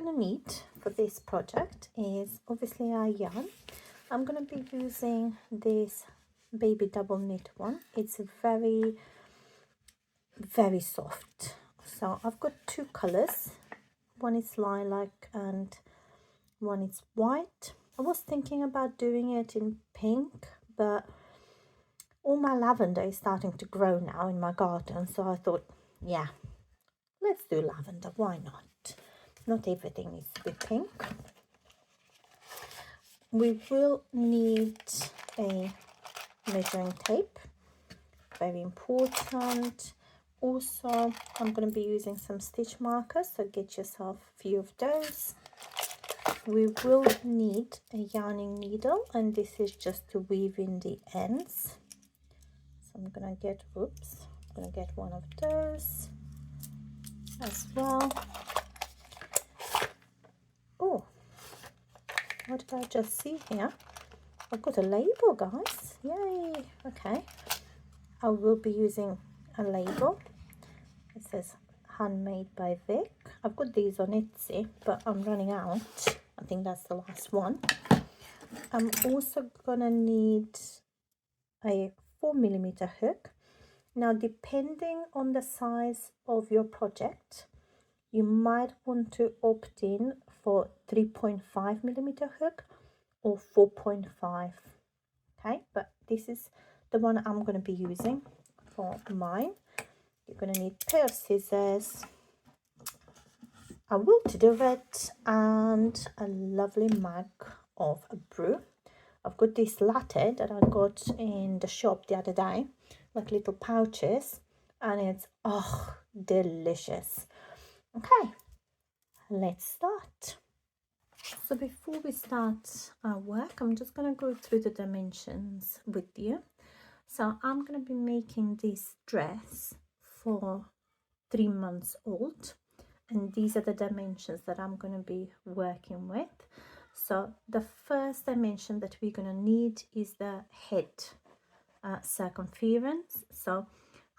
going to need for this project is obviously our yarn. I'm going to be using this baby double knit one. It's very, very soft. So I've got two colors. One is lilac and one is white. I was thinking about doing it in pink, but all my lavender is starting to grow now in my garden, so I thought, yeah, let's do lavender, why not? Not everything needs to be pink. We will need a measuring tape, very important. Also, I'm going to be using some stitch markers, so get yourself a few of those. We will need a yarning needle, and this is just to weave in the ends. So I'm gonna get, one of those as well. Oh, what did I just see here? I've got a label, guys. Yay. Okay, I will be using a label. It says handmade by Vic. I've got these on Etsy, but I'm running out. I think that's the last one. I'm also gonna need a 4mm hook. Now, depending on the size of your project, you might want to opt in for 3.5mm hook or 4.5. Okay, but this is the one I'm going to be using for mine. You're going to need a pair of scissors, a will to do it, and a lovely mug of a brew. I've got this latte that I got in the shop the other day, like little pouches, and it's delicious. Okay, let's start. So before we start our work, I'm just going to go through the dimensions with you. So I'm going to be making this dress for 3 months old, and these are the dimensions that I'm going to be working with. So the first dimension that we're going to need is the head circumference. So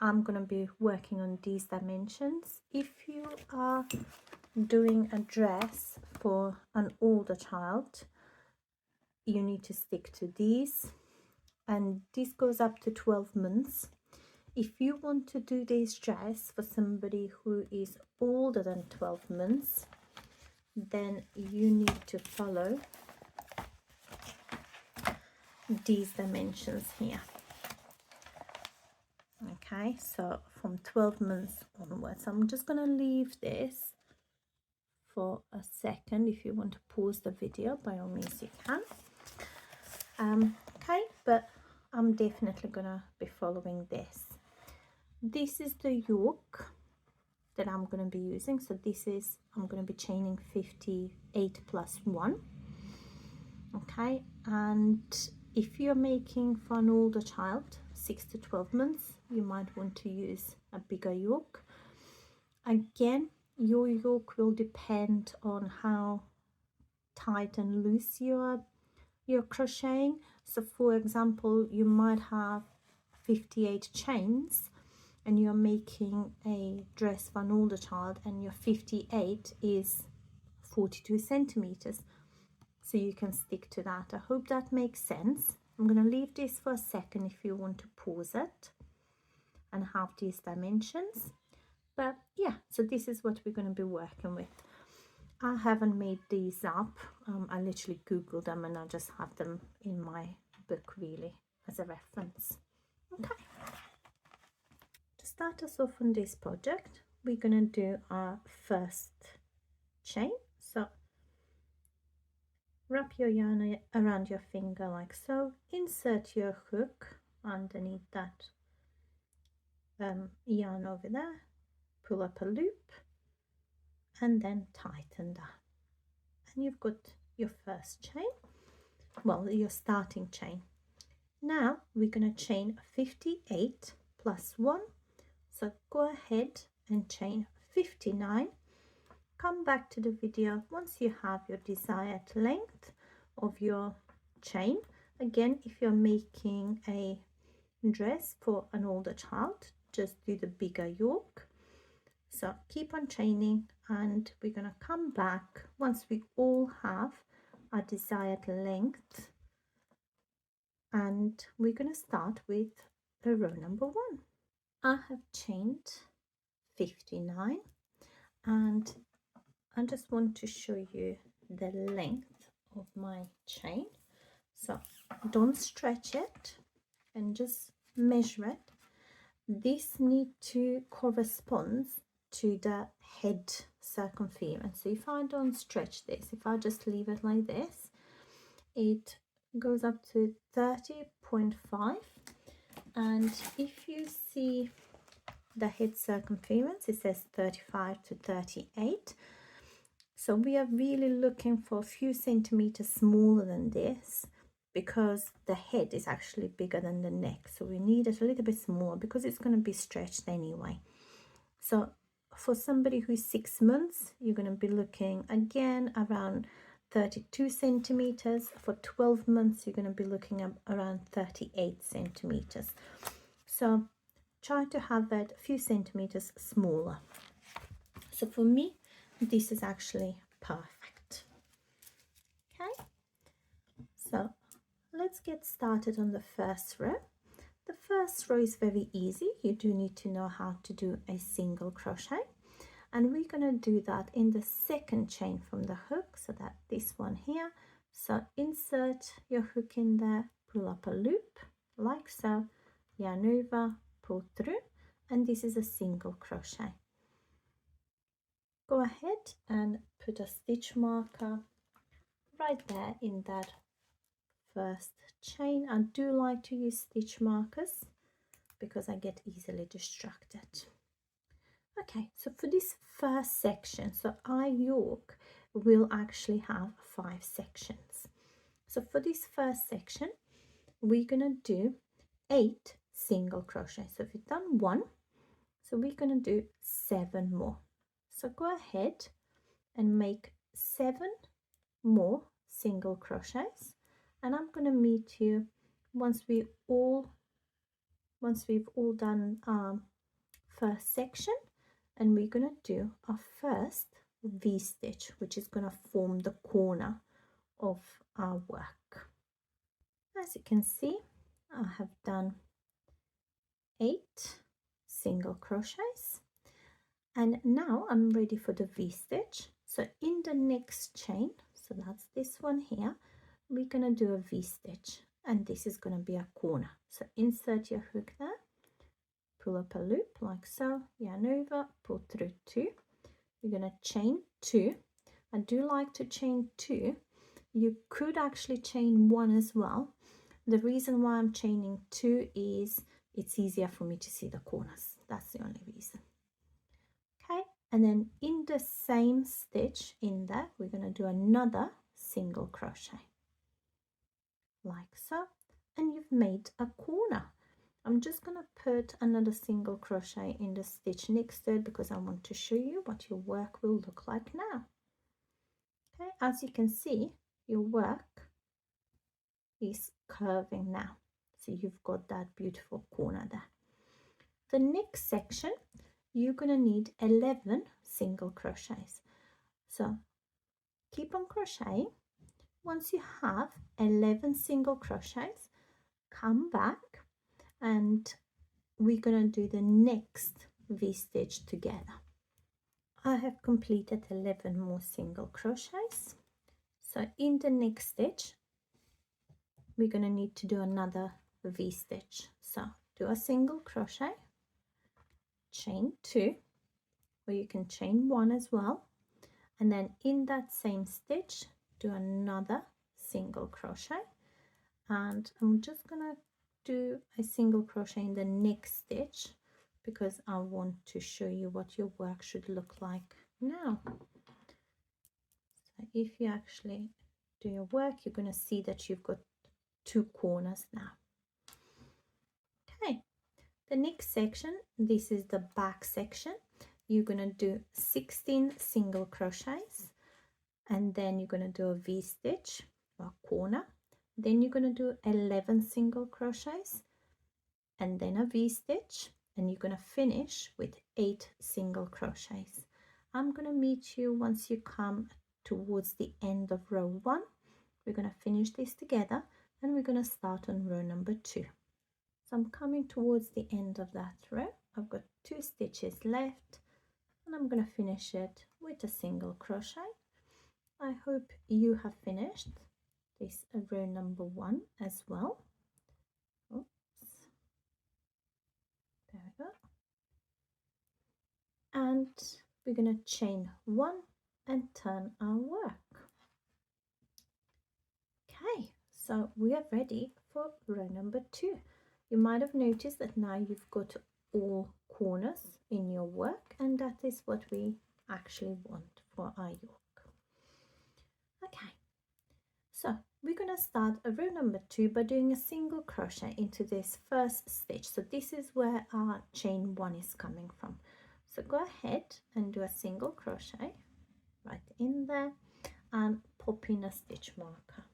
I'm going to be working on these dimensions. If you are doing a dress for an older child, you need to stick to these, and this goes up to 12 months. If you want to do this dress for somebody who is older than 12 months, then you need to follow these dimensions here. Okay, so from 12 months onwards. I'm just going to leave this for a second. If you want to pause the video, by all means you can. Okay, but I'm definitely going to be following this. This is the yoke that I'm going to be using. So this is, I'm going to be chaining 58 plus 1. Okay, and if you're making for an older child, 6 to 12 months, you might want to use a bigger yoke. Again, your yoke will depend on how tight and loose you're crocheting. So for example, you might have 58 chains and you're making a dress for an older child, and your 58 is 42 centimeters. So you can stick to that. I hope that makes sense. I'm going to leave this for a second if you want to pause it and have these dimensions. But yeah, so this is what we're going to be working with. I haven't made these up. I literally Googled them and I just have them in my book really as a reference. Okay. To start us off on this project, we're going to do our first chain. So wrap your yarn around your finger like so, insert your hook underneath that yarn over there, pull up a loop and then tighten that, and you've got your first chain, well, your starting chain. Now we're going to chain 58 plus 1, so go ahead and chain 59. Come back to the video once you have your desired length of your chain. Again, if you're making a dress for an older child, just do the bigger yoke. So keep on chaining, and we're going to come back once we all have our desired length, and we're going to start with the row number 1. I have chained 59, and I just want to show you the length of my chain. So don't stretch it and just measure it. This need to correspond to the head circumference. So if I don't stretch this, if I just leave it like this, it goes up to 30.5. and if you see the head circumference, it says 35 to 38. So we are really looking for a few centimeters smaller than this, because the head is actually bigger than the neck, so we need it a little bit smaller because it's going to be stretched anyway. So for somebody who is 6 months, you're going to be looking again around 32 centimeters. For 12 months, you're going to be looking at around 38 centimeters. So try to have that a few centimeters smaller. So for me, this is actually perfect. Okay, so let's get started on the first row. The first row is very easy. You do need to know how to do a single crochet, and we're going to do that in the second chain from the hook, so that this one here. So insert your hook in there, pull up a loop like so, yarn over, pull through, and this is a single crochet. Go ahead and put a stitch marker right there in that first chain. I do like to use stitch markers because I get easily distracted. Okay, so for this first section, so our yoke will actually have 5 sections. So for this first section, we're gonna do 8 single crochet. So if you've done 1, so we're gonna do 7 more. So go ahead and make 7 more single crochets, and I'm gonna meet you once we've all done first section, and we're gonna do our first V-stitch, which is gonna form the corner of our work. As you can see, I have done 8 single crochets, and now I'm ready for the V-stitch. So in the next chain, so that's this one here, we're gonna do a V-stitch, and this is gonna be a corner. So insert your hook there, pull up a loop like so, yarn over, pull through 2. You're gonna chain 2. I do like to chain 2. You could actually chain 1 as well. The reason why I'm chaining 2 is it's easier for me to see the corners. That's the only reason. Okay, and then in the same stitch in there, we're going to do another single crochet like so, and you've made a corner. I'm just going to put another single crochet in the stitch next to it because I want to show you what your work will look like now. Okay, as you can see, your work is curving now, so you've got that beautiful corner there. The next section, you're going to need 11 single crochets. So keep on crocheting. Once you have 11 single crochets, come back and we're going to do the next V-stitch together. I have completed 11 more single crochets. So in the next stitch, we're going to need to do another V-stitch. So do a single crochet, chain 2, or you can chain 1 as well, and then in that same stitch do another single crochet, and I'm just gonna do a single crochet in the next stitch because I want to show you what your work should look like now. So if you actually do your work, you're going to see that you've got 2 corners now. Okay, the next section, this is the back section. You're going to do 16 single crochets, and then you're going to do a V-stitch or corner. Then you're going to do 11 single crochets, and then a V-stitch, and you're going to finish with 8 single crochets. I'm going to meet you once you come towards the end of row 1. We're going to finish this together and we're going to start on row number 2. So I'm coming towards the end of that row. I've got 2 stitches left and I'm going to finish it with a single crochet. I hope you have finished this row number 1 as well. Oops. There we go. And we're going to chain 1 and turn our work. Okay, so we are ready for row number 2. You might have noticed that now you've got all corners in your work, and that is what we actually want for our yoke. Okay, so we're going to start row number 2 by doing a single crochet into this first stitch. So this is where our chain 1 is coming from. So go ahead and do a single crochet right in there and pop in a stitch marker,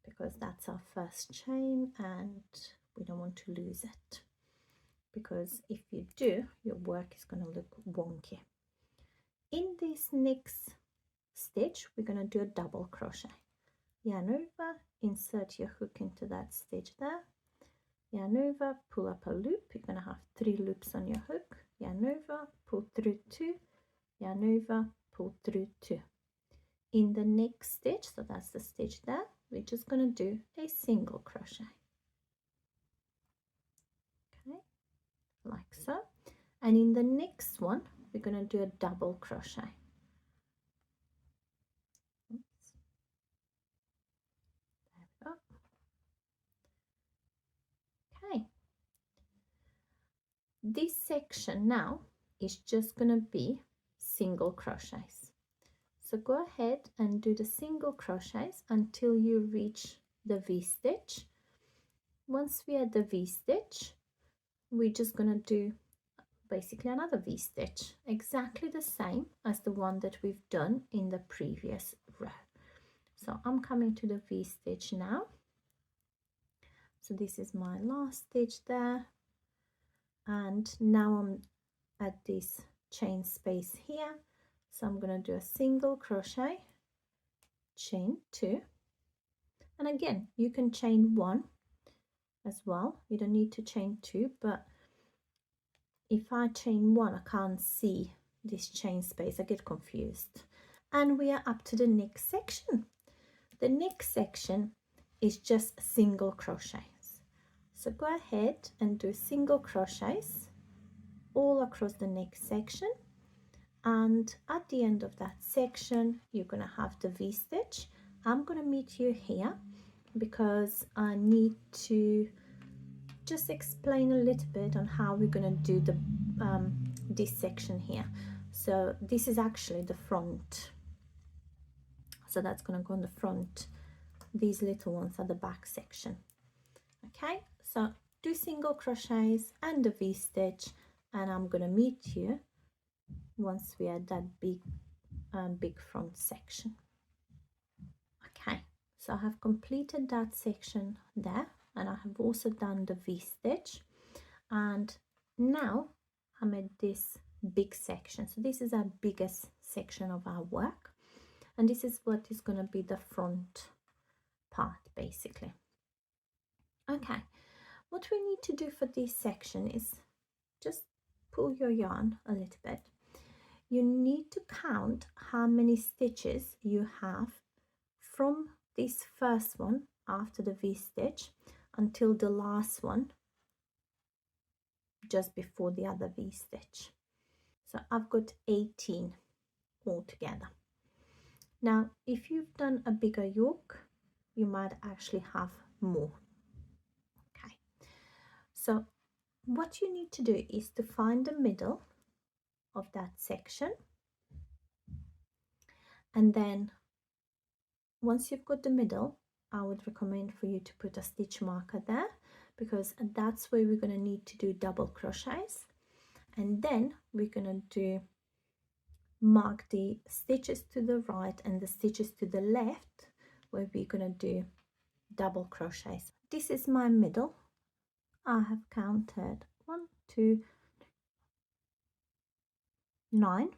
because that's our first chain and we don't want to lose it, because if you do, your work is going to look wonky. In this next stitch, we're going to do a double crochet. Yarn over, insert your hook into that stitch there, yarn over, pull up a loop. You're going to have 3 loops on your hook, yarn over, pull through 2, yarn over, pull through 2. In the next stitch, so that's the stitch there, we're just going to do a single crochet. Okay, like so. And in the next one, we're going to do a double crochet. Oops. There we go. Okay. This section now is just going to be single crochets. So go ahead and do the single crochets until you reach the V-stitch. Once we are at the V-stitch, we're just going to do basically another V-stitch, exactly the same as the one that we've done in the previous row. So I'm coming to the V-stitch now. So this is my last stitch there, and now I'm at this chain space here. So I'm going to do a single crochet, chain 2, and again you can chain 1 as well. You don't need to chain 2, but if I chain 1, I can't see this chain space, I get confused. And we are up to the next section. The next section is just single crochets. So go ahead and do single crochets all across the next section, and at the end of that section you're going to have the V-stitch. I'm going to meet you here because I need to just explain a little bit on how we're going to do the this section here. So this is actually the front, so that's going to go on the front. These little ones are the back section. Okay, so do single crochets and a V-stitch, and I'm going to meet you once we are at that big front section. Okay, so I have completed that section there, and I have also done the V-stitch, and now I'm at this big section. So this is our biggest section of our work, and this is what is going to be the front part basically. Okay, what we need to do for this section is just pull your yarn a little bit. You need to count how many stitches you have from this first one after the V-stitch until the last one just before the other V-stitch. So I've got 18 altogether. Now if you've done a bigger yoke, you might actually have more. Okay, so what you need to do is to find the middle of that section, and then once you've got the middle, I would recommend for you to put a stitch marker there, because that's where we're going to need to do double crochets, and then we're going to mark the stitches to the right and the stitches to the left where we're going to do double crochets. This is my middle. I have counted 1 2, 9.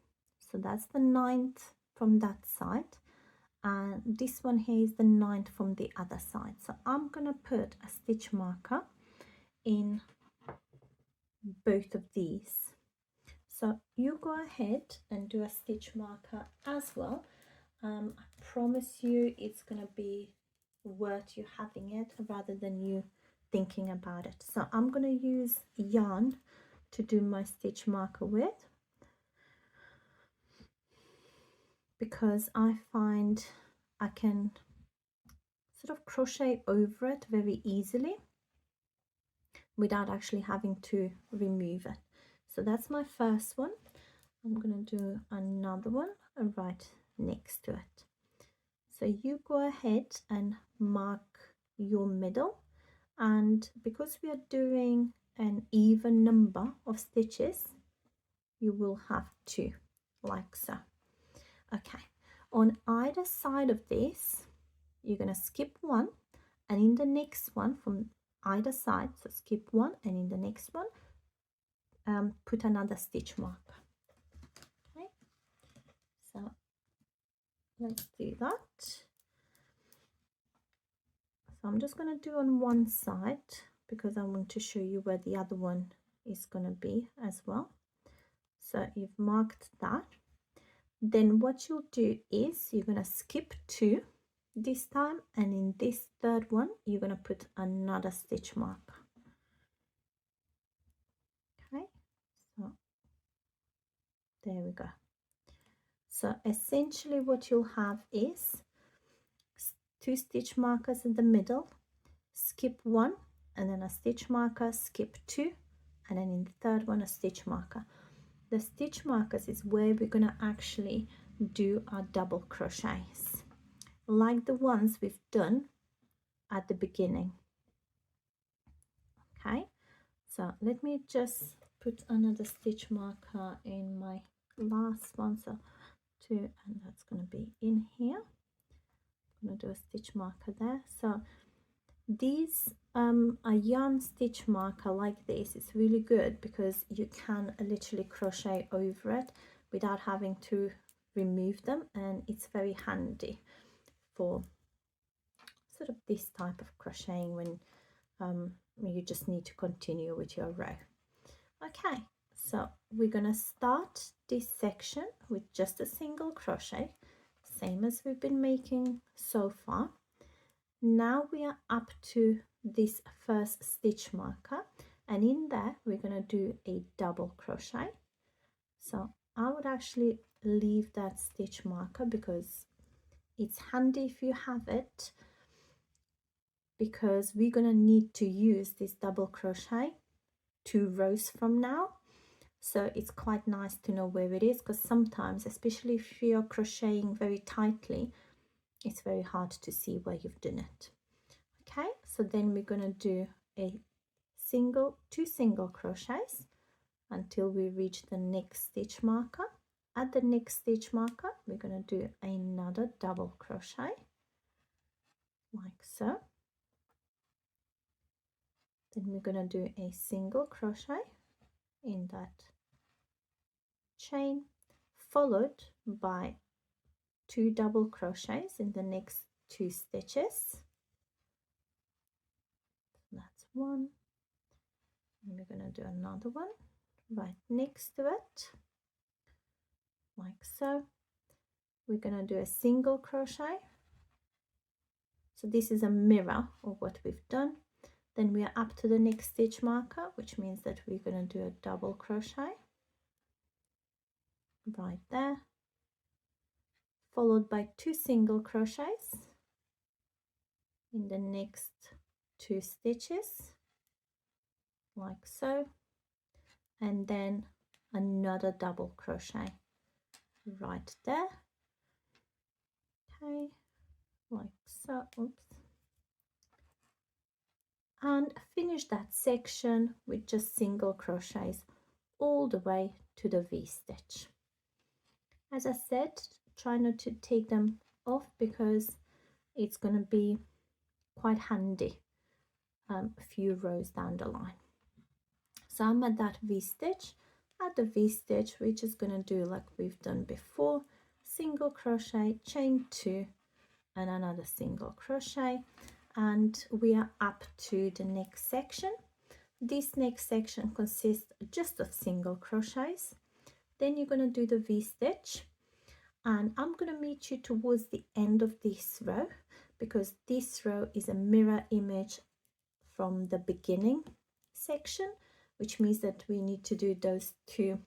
So that's the 9th from that side, and this one here is the 9th from the other side. So I'm going to put a stitch marker in both of these. So you go ahead and do a stitch marker as well. I promise you it's going to be worth you having it rather than you thinking about it. So I'm going to use yarn to do my stitch marker with, because I find I can sort of crochet over it very easily without actually having to remove it. So that's my first one. I'm going to do another one right next to it. So you go ahead and mark your middle, and because we are doing an even number of stitches, you will have 2, like so. Okay, on either side of this you're going to skip 1, and in the next one from either side, so skip 1 and in the next one put another stitch marker. Okay, so let's do that. So I'm just going to do on one side because I want to show you where the other one is going to be as well. So you've marked that. Then what you'll do is you're going to skip 2 this time, and in this third one you're going to put another stitch marker. Okay, so there we go. So essentially what you'll have is 2 stitch markers in the middle, skip 1 and then a stitch marker, skip 2, and then in the third one a stitch marker. The stitch markers is where we're going to actually do our double crochets, like the ones we've done at the beginning. Okay, so let me just put another stitch marker in my last one, so 2, and that's going to be in here. I'm going to do a stitch marker there. So these a yarn stitch marker like this is really good because you can literally crochet over it without having to remove them, and it's very handy for sort of this type of crocheting when you just need to continue with your row. Okay, so we're gonna start this section with just a single crochet, same as we've been making so far. Now we are up to this first stitch marker, and in there we're going to do a double crochet. So I would actually leave that stitch marker because it's handy if you have it, because we're going to need to use this double crochet 2 rows from now. So it's quite nice to know where it is, because sometimes, especially if you're crocheting very tightly, it's very hard to see where you've done it. Okay, so then we're going to do a 2 single crochets until we reach the next stitch marker. At the next stitch marker we're going to do another double crochet like so. Then we're going to do a single crochet in that chain, followed by 2 double crochets in the next 2 stitches. That's 1, and we're going to do another one right next to it like so. We're going to do a single crochet, so this is a mirror of what we've done. Then we are up to the next stitch marker, which means that we're going to do a double crochet right there, followed by 2 single crochets in the next 2 stitches like so, and then another double crochet right there. Okay, like so. Oops. And finish that section with just single crochets all the way to the V-stitch. As I said, try not to take them off because it's going to be quite handy a few rows down the line. So I'm at that V-stitch. At the V-stitch, we're just going to do like we've done before, single crochet, chain 2 and another single crochet, and we are up to the next section. This next section consists just of single crochets. Then you're going to do the V-stitch, and I'm going to meet you towards the end of this row, because this row is a mirror image from the beginning section, which means that we need to do those 2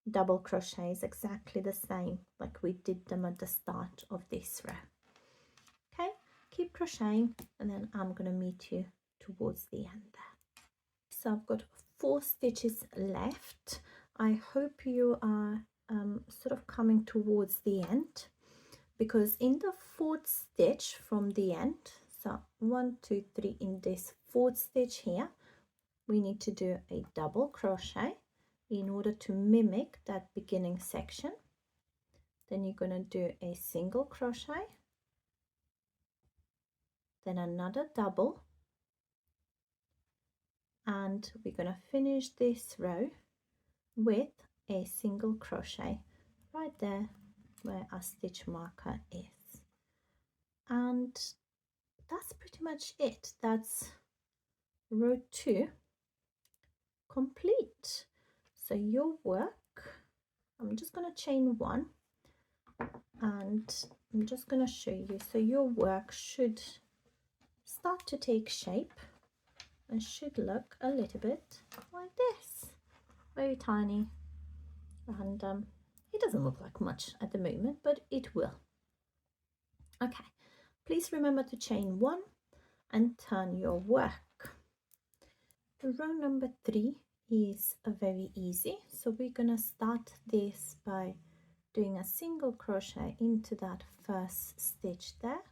double crochets exactly the same like we did them at the start of this row. Okay, keep crocheting, and then I'm going to meet you towards the end there. So I've got 4 stitches left. I hope you are sort of coming towards the end, because in the 4th stitch from the end, so 1 2 3, in this 4th stitch here, we need to do a double crochet in order to mimic that beginning section. Then you're going to do a single crochet, then another double, and we're going to finish this row with a single crochet right there where our stitch marker is. And that's pretty much it. That's row 2 complete. So your work, I'm just going to chain 1, and I'm just going to show you. So your work should start to take shape and should look a little bit like this, very tiny, and it doesn't look like much at the moment, but it will. Okay, please remember to chain 1 and turn your work. Row number 3 is very easy, so we're gonna start this by doing a single crochet into that first stitch there.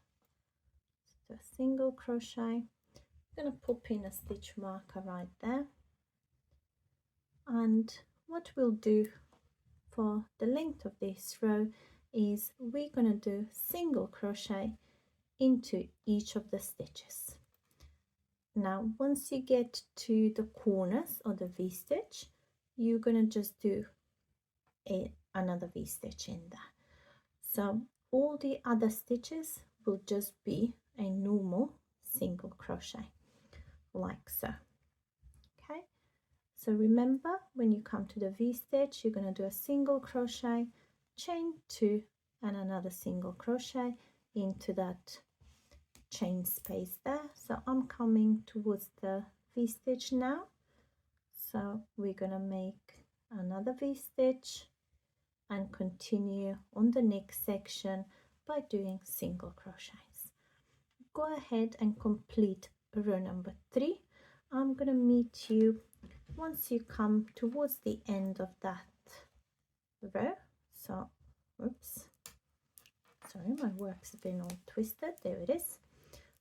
So a single crochet, I'm gonna pop in a stitch marker right there, and what we'll do for the length of this row is we're going to do single crochet into each of the stitches. Now once you get to the corners of the V-stitch, you're going to just do another V-stitch in there. So all the other stitches will just be a normal single crochet like so. Okay, so remember, when you come to the V-stitch, you're going to do a single crochet, chain 2 and another single crochet into that chain space there. So I'm coming towards the V-stitch now, so we're going to make another V-stitch and continue on the next section by doing single crochets. Go ahead and complete row number 3. I'm going to meet you once you come towards the end of that row. So oops, sorry, my work's been all twisted. There it is.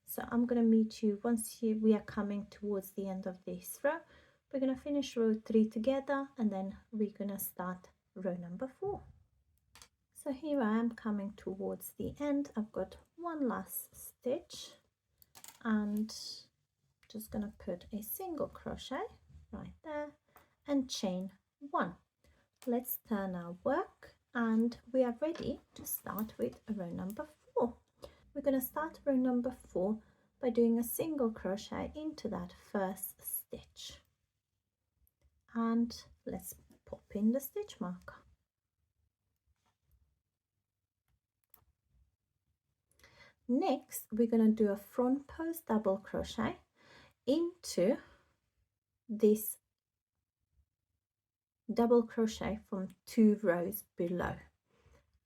So I'm going to meet you once we are coming towards the end of this row. We're going to finish row 3 together, and then we're going to start row number 4. So here I am coming towards the end. I've got one last stitch, and just going to put a single crochet right there and chain 1. Let's turn our work, and we are ready to start with row number 4. We're going to start row number 4 by doing a single crochet into that first stitch, and let's pop in the stitch marker. Next we're going to do a front post double crochet into this double crochet from 2 rows below.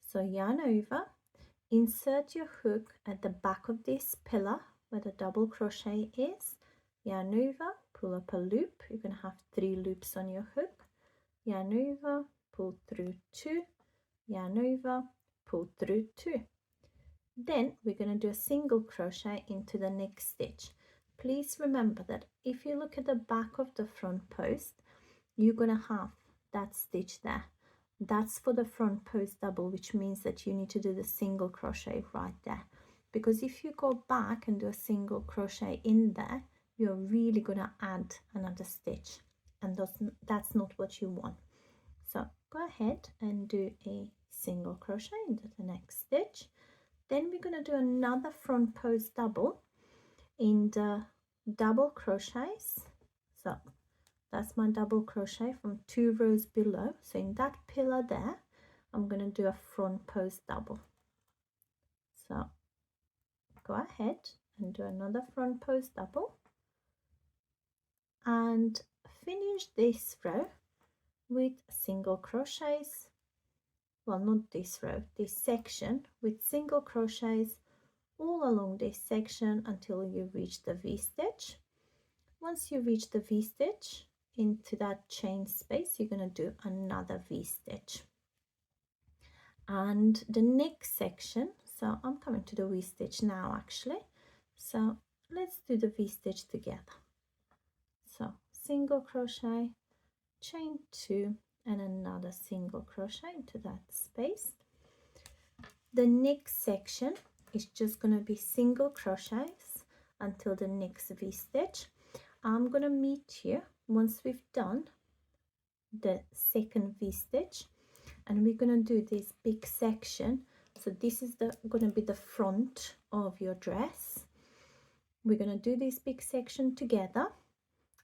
So yarn over, insert your hook at the back of this pillar where the double crochet is, yarn over, pull up a loop. You're going to have 3 loops on your hook, yarn over, pull through 2, yarn over, pull through 2. Then we're going to do a single crochet into the next stitch. Please remember that if you look at the back of the front post, you're going to have that stitch there. That's for the front post double, which means that you need to do the single crochet right there, because if you go back and do a single crochet in there, you're really going to add another stitch and that's not what you want. So go ahead and do a single crochet into the next stitch. Then we're going to do another front post double in the double crochets. So that's my double crochet from 2 rows below. So in that pillar there, I'm going to do a front post double. So go ahead and do another front post double and finish this row with single crochets. Well, not this row, this section with single crochets all along this section until you reach the V-stitch. Once you reach the V-stitch into that chain space, you're going to do another V-stitch. And the next section, so I'm coming to the V-stitch now actually, so let's do the V-stitch together. So single crochet, chain 2 and another single crochet into that space. The next section is just going to be single crochets until the next V-stitch. I'm going to meet you once we've done the second V-stitch, and we're going to do this big section. So this is going to be the front of your dress. We're going to do this big section together,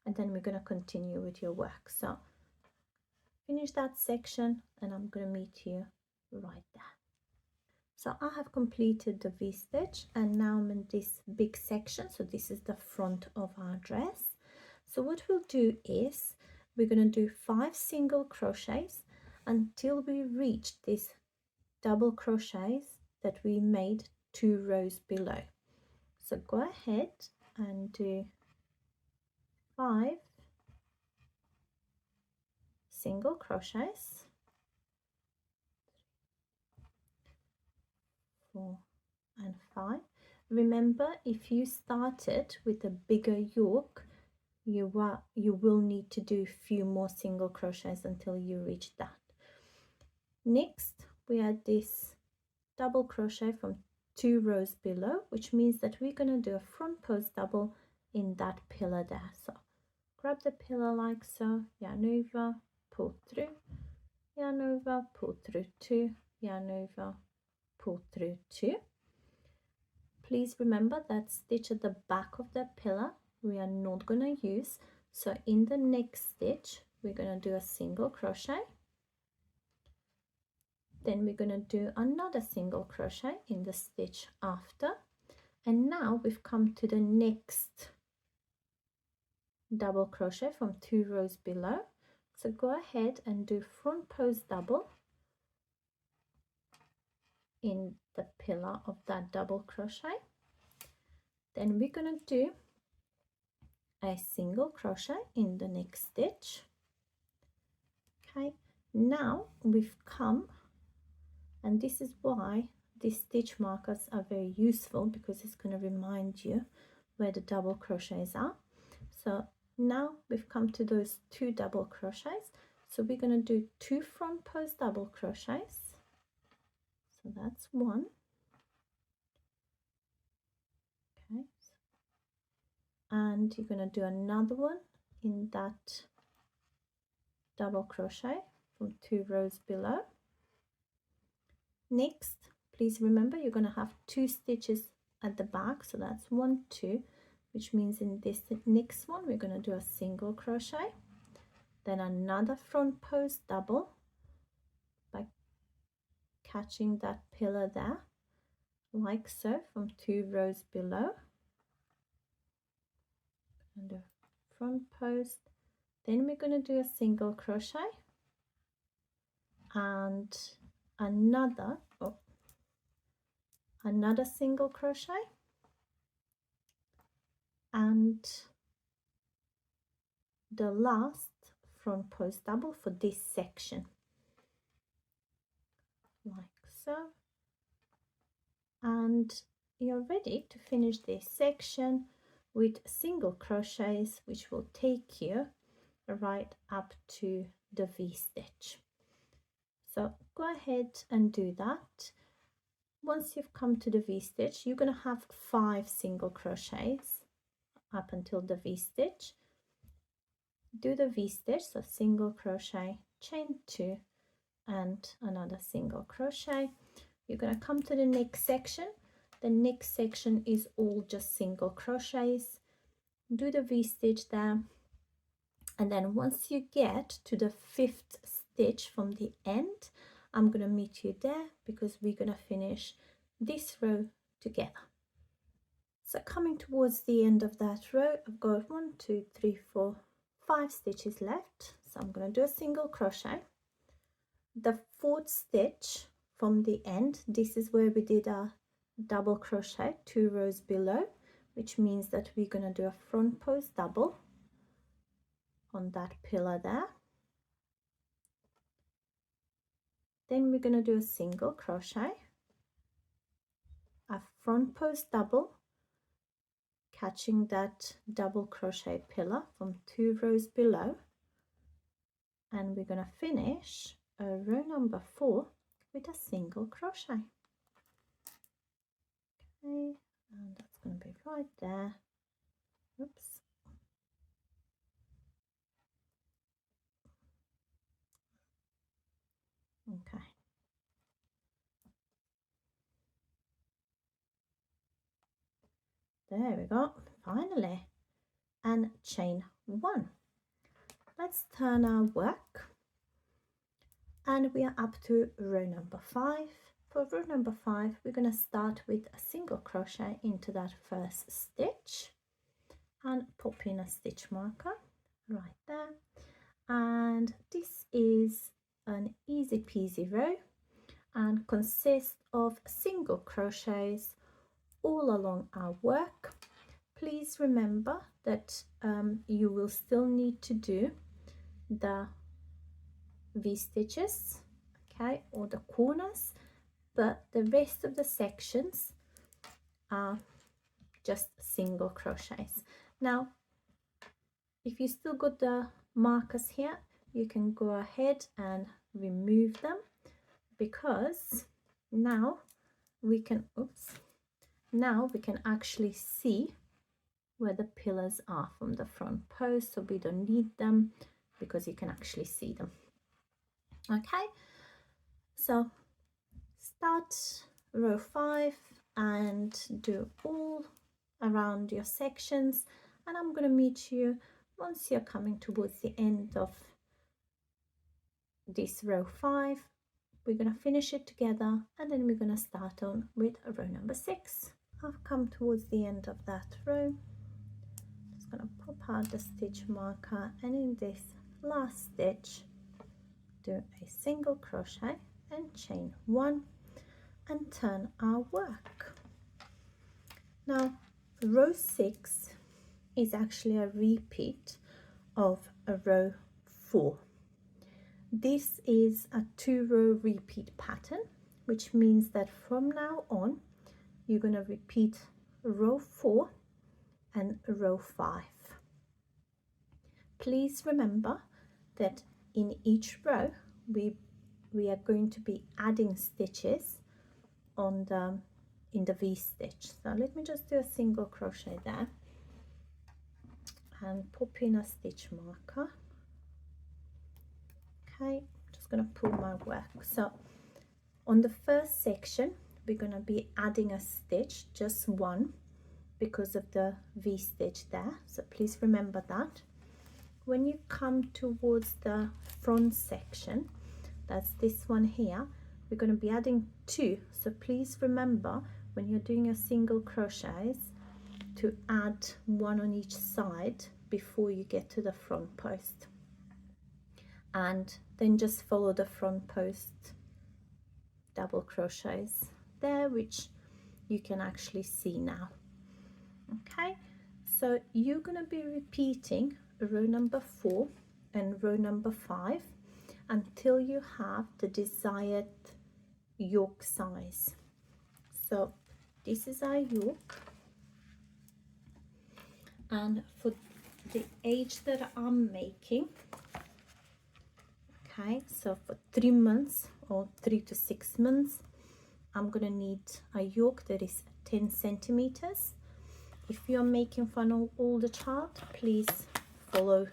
and then we're going to continue with your work. So finish that section and I'm going to meet you right there. So I have completed the V-stitch and now I'm in this big section. So this is the front of our dress. So what we'll do is we're going to do 5 single crochets until we reach this double crochets that we made 2 rows below. So go ahead and do 5 single crochets, 4 and 5. Remember, if you started with a bigger yoke, you will need to do a few more single crochets until you reach that. Next, we add this double crochet from 2 rows below, which means that we're going to do a front post double in that pillar there. So grab the pillar like so, yarn over, pull through, yarn over, pull through 2, yarn over, pull through 2. Please remember that stitch at the back of the pillar we are not going to use. So in the next stitch we're going to do a single crochet, then we're going to do another single crochet in the stitch after, and now we've come to the next double crochet from 2 rows below. So go ahead and do front post double in the pillar of that double crochet. Then we're going to do a single crochet in the next stitch. Okay, now we've come, and this is why these stitch markers are very useful, because it's going to remind you where the double crochets are. So now we've come to those 2 double crochets, so we're going to do 2 front post double crochets. So that's 1. Okay, and you're going to do another one in that double crochet from 2 rows below. Next, please remember you're going to have 2 stitches at the back, so that's 1, 2, which means in this next one we're going to do a single crochet, then another front post double by catching that pillar there like so from 2 rows below, and a front post, then we're going to do a single crochet and another single crochet and the last front post double for this section like so, and you're ready to finish this section with single crochets, which will take you right up to the V-stitch. So go ahead and do that. Once you've come to the V-stitch, you're going to have 5 single crochets up until the V-stitch. do the V-stitch, so single crochet, chain 2 and another single crochet. You're going to come to the next section. The next section is all just single crochets. Do the V-stitch there, and then once you get to the 5th stitch from the end, I'm going to meet you there because we're going to finish this row together. So coming towards the end of that row, I've got 1, 2, 3, 4, 5 stitches left. So I'm going to do a single crochet. The 4th stitch from the end, this is where we did a double crochet 2 rows below, which means that we're going to do a front post double on that pillar there. Then we're going to do a single crochet, a front post double, catching that double crochet pillar from 2 rows below, and we're going to finish row number 4 with a single crochet. Okay, and that's going to be right there. Oops. Okay. There we go, finally. And chain 1. Let's turn our work, and we are up to row number 5. For row number 5, we're going to start with a single crochet into that first stitch and pop in a stitch marker right there. And this is an easy peasy row and consists of single crochets all along our work. Please remember that you will still need to do the V-stitches, okay, or the corners, but the rest of the sections are just single crochets. Now, if you still got the markers here, you can go ahead and remove them, because now we can, now we can actually see where the pillars are from the front post, so we don't need them because you can actually see them. Okay, so start row 5 and do all around your sections, and I'm going to meet you once you're coming towards the end of this row 5. We're going to finish it together, and then we're going to start on with row number 6. I've come towards the end of that row. Just going to pop out the stitch marker, and in this last stitch do a single crochet and chain 1 and turn our work. Now row 6 is actually a repeat of a row 4. This is a 2-row repeat pattern, which means that from now on you're going to repeat row 4 and row 5. Please remember that in each row we are going to be adding stitches on the in the V-stitch. So let me just do a single crochet there and pop in a stitch marker. Okay, just going to pull my work. So on the first section we're going to be adding a stitch, just one, because of the V-stitch there, so please remember that. When you come towards the front section, that's this one here, we're going to be adding 2, so please remember when you're doing your single crochets to add 1 on each side before you get to the front post, and then just follow the front post double crochets there, which you can actually see now. Okay, so you're going to be repeating row number 4 and row number 5 until you have the desired yoke size. So this is our yoke, and for the age that I'm making, okay, so for 3 months or 3 to 6 months, I'm gonna need a yoke that is 10 centimeters. If you're making for an older child, please follow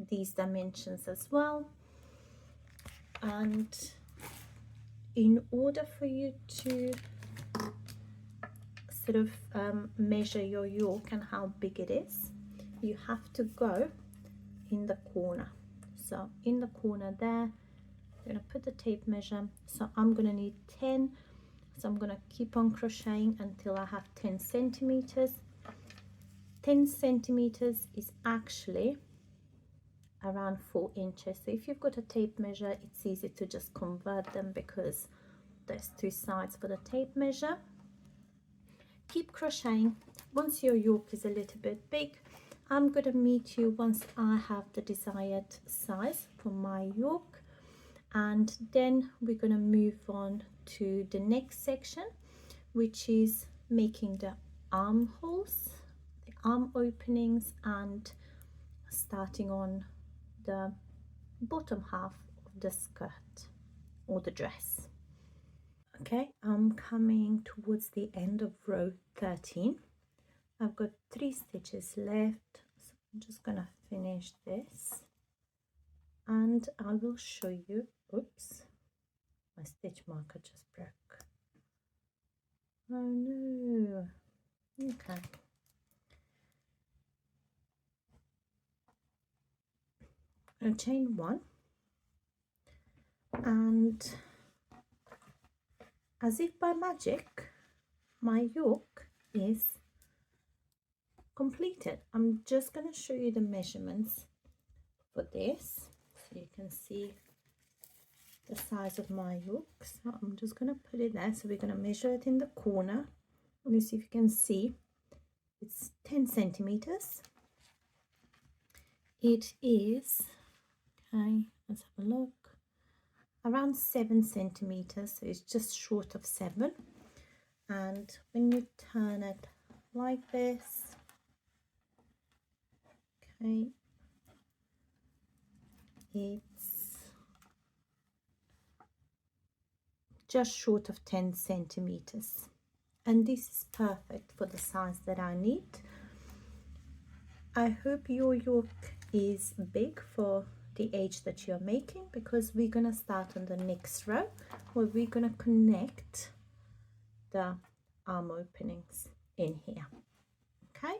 these dimensions as well. And in order for you to sort of measure your yoke and how big it is, you have to go in the corner. So in the corner there, I'm going to put the tape measure. So I'm going to need 10. So I'm going to keep on crocheting until I have 10 centimeters. 10 centimeters is actually around 4 inches. So if you've got a tape measure, it's easy to just convert them because there's 2 sides for the tape measure. Keep crocheting. Once your yoke is a little bit big, I'm going to meet you once I have the desired size for my yoke, and then we're going to move on to the next section, which is making the armholes, the arm openings, and starting on the bottom half of the skirt or the dress. Okay, I'm coming towards the end of row 13. I've got 3 stitches left, so I'm just gonna finish this and I will show you. Oops, my stitch marker just broke. Oh no. Okay, I'll chain 1, and as if by magic, my yoke is completed. I'm just going to show you the measurements for this so you can see the size of my yoke. So I'm just going to put it there. So we're going to measure it in the corner. Let me see if you can see. It's 10 centimeters. It is, okay, let's have a look, around 7 centimeters. So it's just short of 7. And when you turn it like this, okay, it's just short of 10 centimeters, and this is perfect for the size that I need. I hope your yoke is big for the age that you're making, because we're going to start on the next row where we're going to connect the arm openings in here. Okay,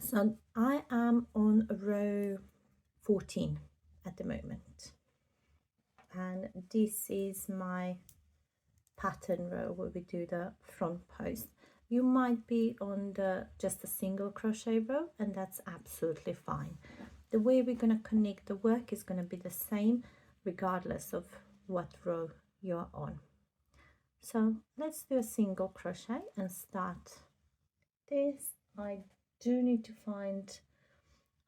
so I am on row 14 at the moment, and this is my pattern row where we do the front post. You might be on the just a single crochet row, and that's absolutely fine. The way we're going to connect the work is going to be the same regardless of what row you're on. So let's do a single crochet and start this. I do need to find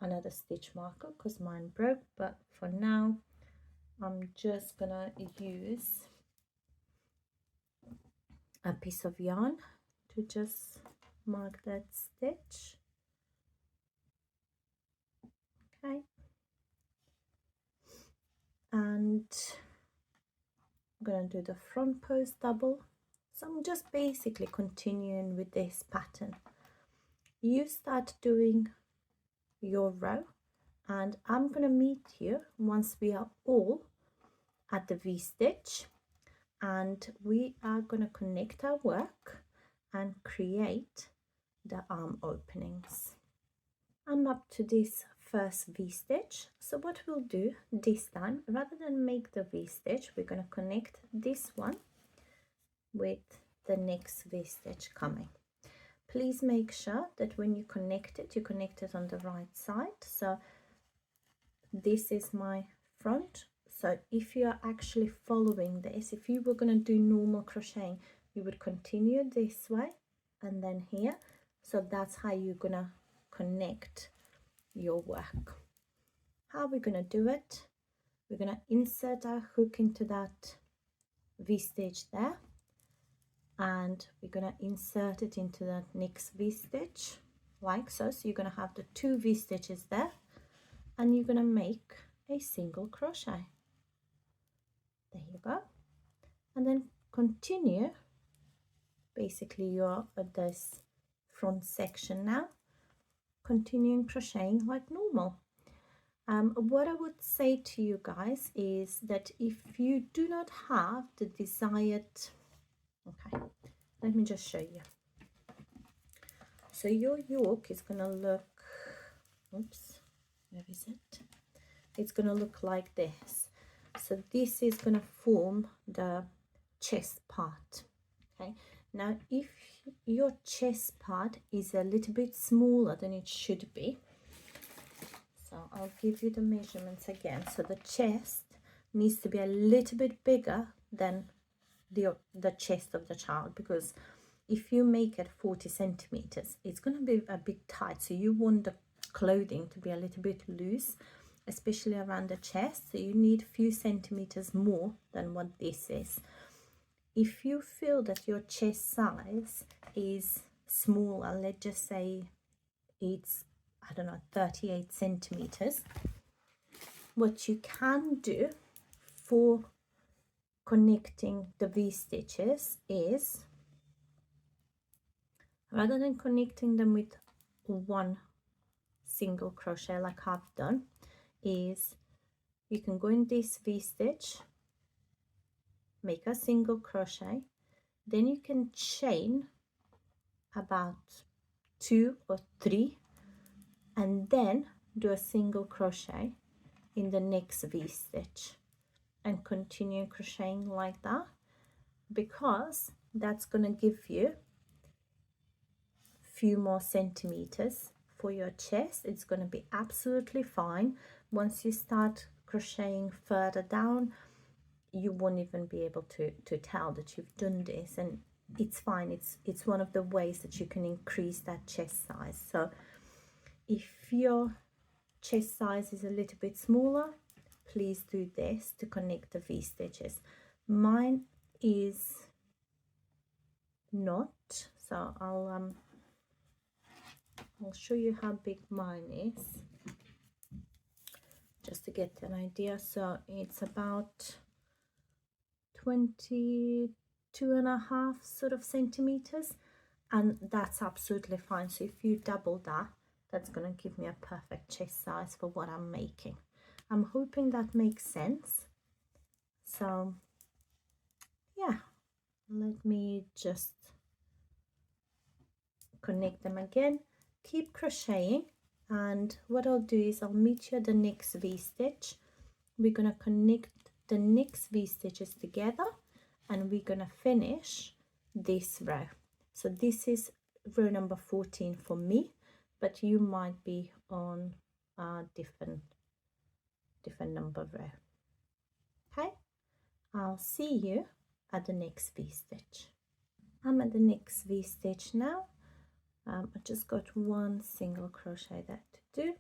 another stitch marker because mine broke, but for now I'm just gonna use a piece of yarn to just mark that stitch. Okay, and I'm gonna do the front post double. So I'm just basically continuing with this pattern. You start doing your row, and I'm gonna meet you once we are all at the V-stitch, and we are gonna connect our work and create the arm openings. I'm up to this first V-stitch, so what we'll do this time, rather than make the V-stitch, we're going to connect this one with the next V-stitch coming. Please make sure that when you connect it on the right side. So this is my front. So if you are actually following this, if you were going to do normal crocheting, you would continue this way and then here. So that's how you're going to connect your work. How we're going to do it, we're going to insert our hook into that V-stitch there, and we're going to insert it into the next V-stitch like so. So you're going to have the 2 V-stitches there, and you're going to make a single crochet. There you go. And then continue. Basically you're at this front section now. continuing crocheting like normal. What I would say to you guys is that if you do not have the desired, okay, let me just show you. So your yoke is gonna look, oops, where is it? It's gonna look like this. So this is gonna form the chest part. Okay, now if your chest part is a little bit smaller than it should be, so I'll give you the measurements again. So the chest needs to be a little bit bigger than the chest of the child, because if you make it 40 centimeters, it's going to be a bit tight. So you want the clothing to be a little bit loose, especially around the chest. So you need a few centimeters more than what this is. If you feel that your chest size is smaller, let's just say it's, I don't know, 38 centimeters, what you can do for connecting the V-stitches is, rather than connecting them with one single crochet like I've done, is you can go in this V-stitch, make a single crochet, then you can chain about 2 or 3 and then do a single crochet in the next V-stitch and continue crocheting like that, because that's going to give you a few more centimeters for your chest. It's going to be absolutely fine. Once you start crocheting further down, you won't even be able to tell that you've done this, and it's fine. It's one of the ways that you can increase that chest size. So if your chest size is a little bit smaller, please do this to connect the V-stitches. Mine is not, so I'll show you how big mine is just to get an idea. So it's about 22.5 sort of centimeters, and that's absolutely fine. So if you double that, that's going to give me a perfect chest size for what I'm making. I'm hoping that makes sense. So yeah, let me just connect them again, keep crocheting, and what I'll do is I'll meet you at the next V-stitch. We're going to connect the next V-stitches together and we're going to finish this row. So this is row number 14 for me, but you might be on a different number row. Okay, I'll see you at the next V-stitch. I'm at the next V-stitch now. I just got one single crochet there to do,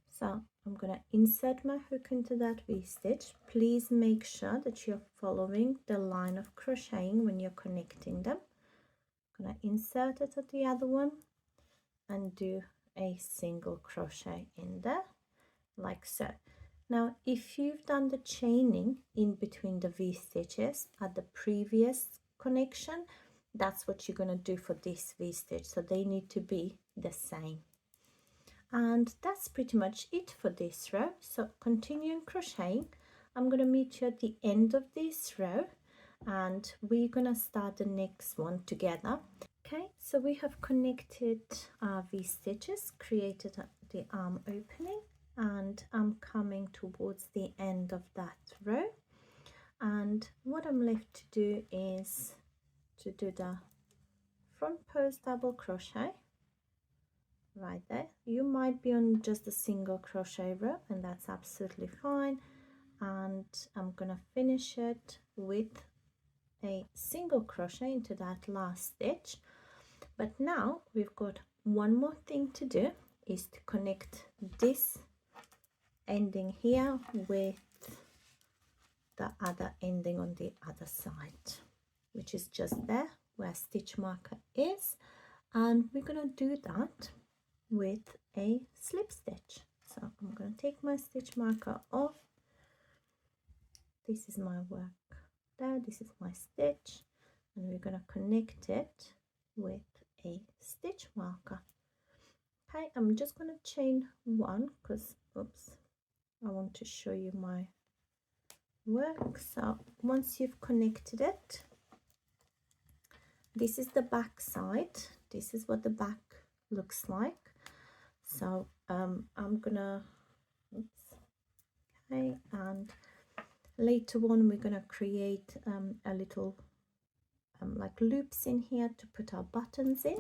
so I'm gonna insert my hook into that V-stitch. Please make sure that you're following the line of crocheting when you're connecting them. I'm gonna insert it at the other one and do a single crochet in there like so. Now if you've done the chaining in between the V-stitches at the previous connection, that's what you're going to do for this V-stitch, so they need to be the same. And that's pretty much it for this row. So continuing crocheting, I'm going to meet you at the end of this row and we're going to start the next one together. Okay, so we have connected our V-stitches, created the arm opening, and I'm coming towards the end of that row, and what I'm left to do is to do the front post double crochet right there. You might be on just a single crochet row and that's absolutely fine, and I'm gonna finish it with a single crochet into that last stitch. But now we've got one more thing to do, is to connect this ending here with the other ending on the other side, which is just there where stitch marker is, and we're going to do that with a slip stitch. So I'm going to take my stitch marker off. This is my work there, this is my stitch, and we're going to connect it with a stitch marker. Okay, I'm just going to chain one because, oops, I want to show you my work. So once you've connected it, this is the back side. This is what the back looks like. So I'm gonna, oops, okay, and later on we're gonna create a little like loops in here to put our buttons in,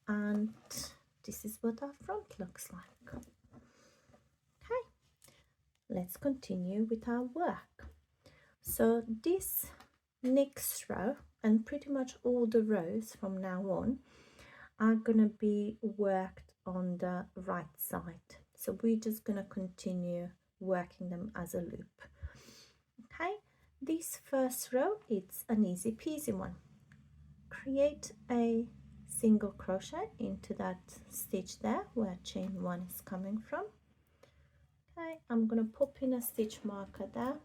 and this is what our front looks like. Okay, let's continue with our work. So this next row and pretty much all the rows from now on are gonna be worked on the right side, so we're just gonna continue working them as a loop. Okay, this first row, it's an easy peasy one. Create a single crochet into that stitch there where chain one is coming from. Okay, I'm gonna pop in a stitch marker there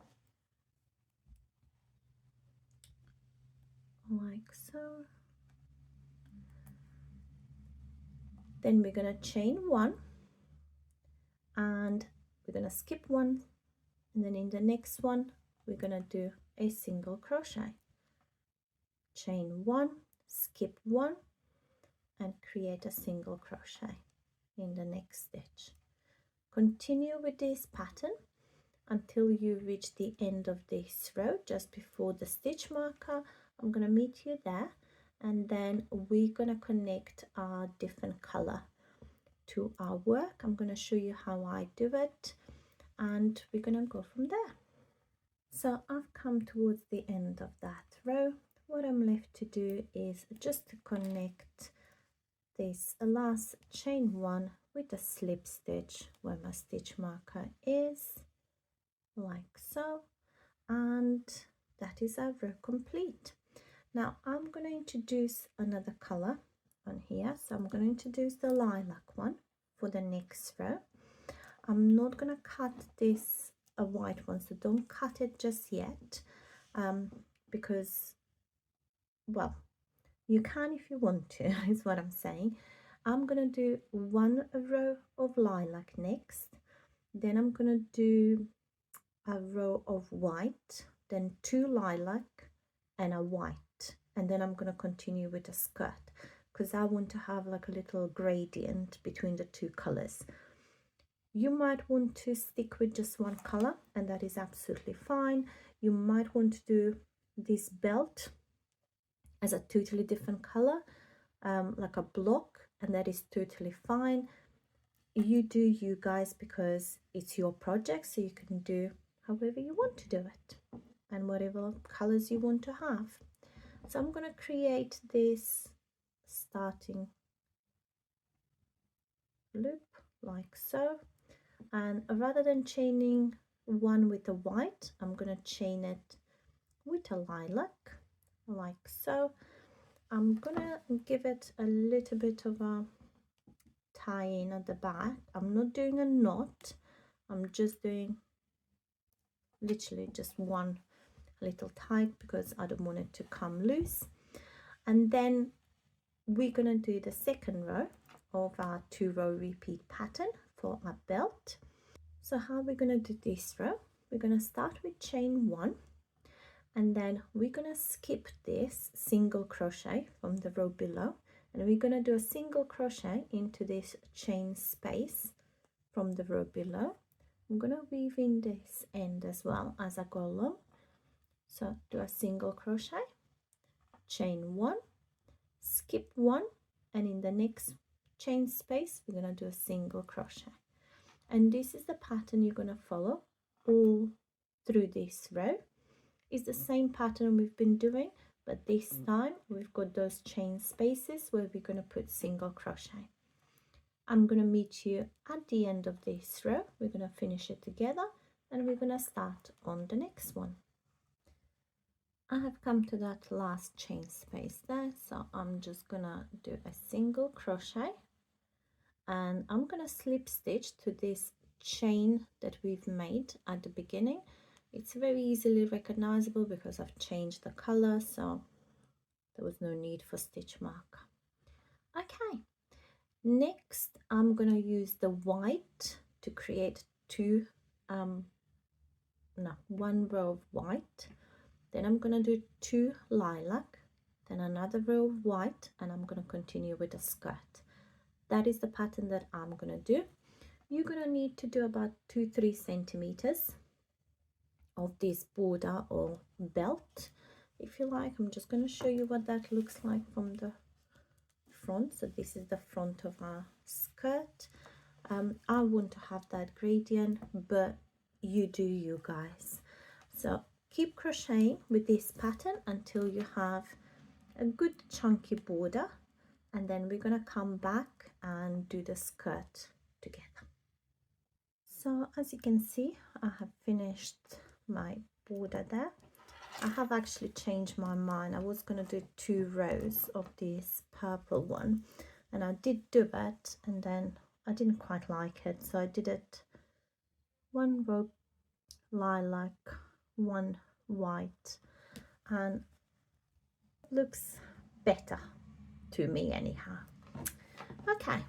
like so. Then we're gonna chain one and we're gonna skip one, and then in the next one we're gonna do a single crochet, chain one, skip one, and create a single crochet in the next stitch. Continue with this pattern until you reach the end of this row, just before the stitch marker. I'm gonna meet you there, and then we're gonna connect our different color to our work. I'm gonna show you how I do it, and we're gonna go from there. So I've come towards the end of that row. What I'm left to do is just to connect this last chain one with a slip stitch where my stitch marker is, like so, and that is our row complete. Now I'm going to introduce another color on here, so I'm going to introduce the lilac one for the next row. I'm not going to cut this a white one, so don't cut it just yet, because, well, you can if you want to, is what I'm saying. I'm going to do one row of lilac next, then I'm going to do a row of white, then two lilac and a white, and then I'm going to continue with a skirt because I want to have like a little gradient between the two colors. You might want to stick with just one color, and that is absolutely fine. You might want to do this belt as a totally different color, like a block, and that is totally fine. You do you guys, because it's your project, so you can do however you want to do it and whatever colors you want to have. So I'm going to create this starting loop like so, and rather than chaining one with a white, I'm going to chain it with a lilac like so. I'm gonna give it a little bit of a tie in at the back. I'm not doing a knot, I'm just doing literally just one little tie because I don't want it to come loose. And then we're gonna do the second row of our 2-row repeat pattern for our belt. So how we're gonna do this row, we're gonna start with chain one, and then we're gonna skip this single crochet from the row below, and we're gonna do a single crochet into this chain space from the row below. I'm gonna weave in this end as well as I go along. So do a single crochet, chain one, skip one, and in the next chain space we're gonna do a single crochet. And this is the pattern you're gonna follow all through this row. It's the same pattern we've been doing, but this time we've got those chain spaces where we're going to put single crochet. I'm going to meet you at the end of this row. We're going to finish it together, and we're going to start on the next one. I have come to that last chain space there, so I'm just going to do a single crochet, and I'm going to slip stitch to this chain that we've made at the beginning. It's very easily recognizable because I've changed the color, so there was no need for stitch marker. Okay, Next, I'm going to use the white to create one row of white. Then I'm going to do 2 lilac, then another row of white, and I'm going to continue with the skirt. That is the pattern that I'm going to do. You're going to need to do about 2-3 centimeters of this border or belt, if you like. I'm just going to show you what that looks like from the front. So this is the front of our skirt. I want to have that gradient, but you do, you guys. So keep crocheting with this pattern until you have a good chunky border, and then we're going to come back and do the skirt together. So as you can see, I have finished my border there. I have actually changed my mind. I was going to do 2 rows of this purple one, and I did do that, and then I didn't quite like it, so I did it 1 row lilac, 1 white, and it looks better to me anyhow. Okay,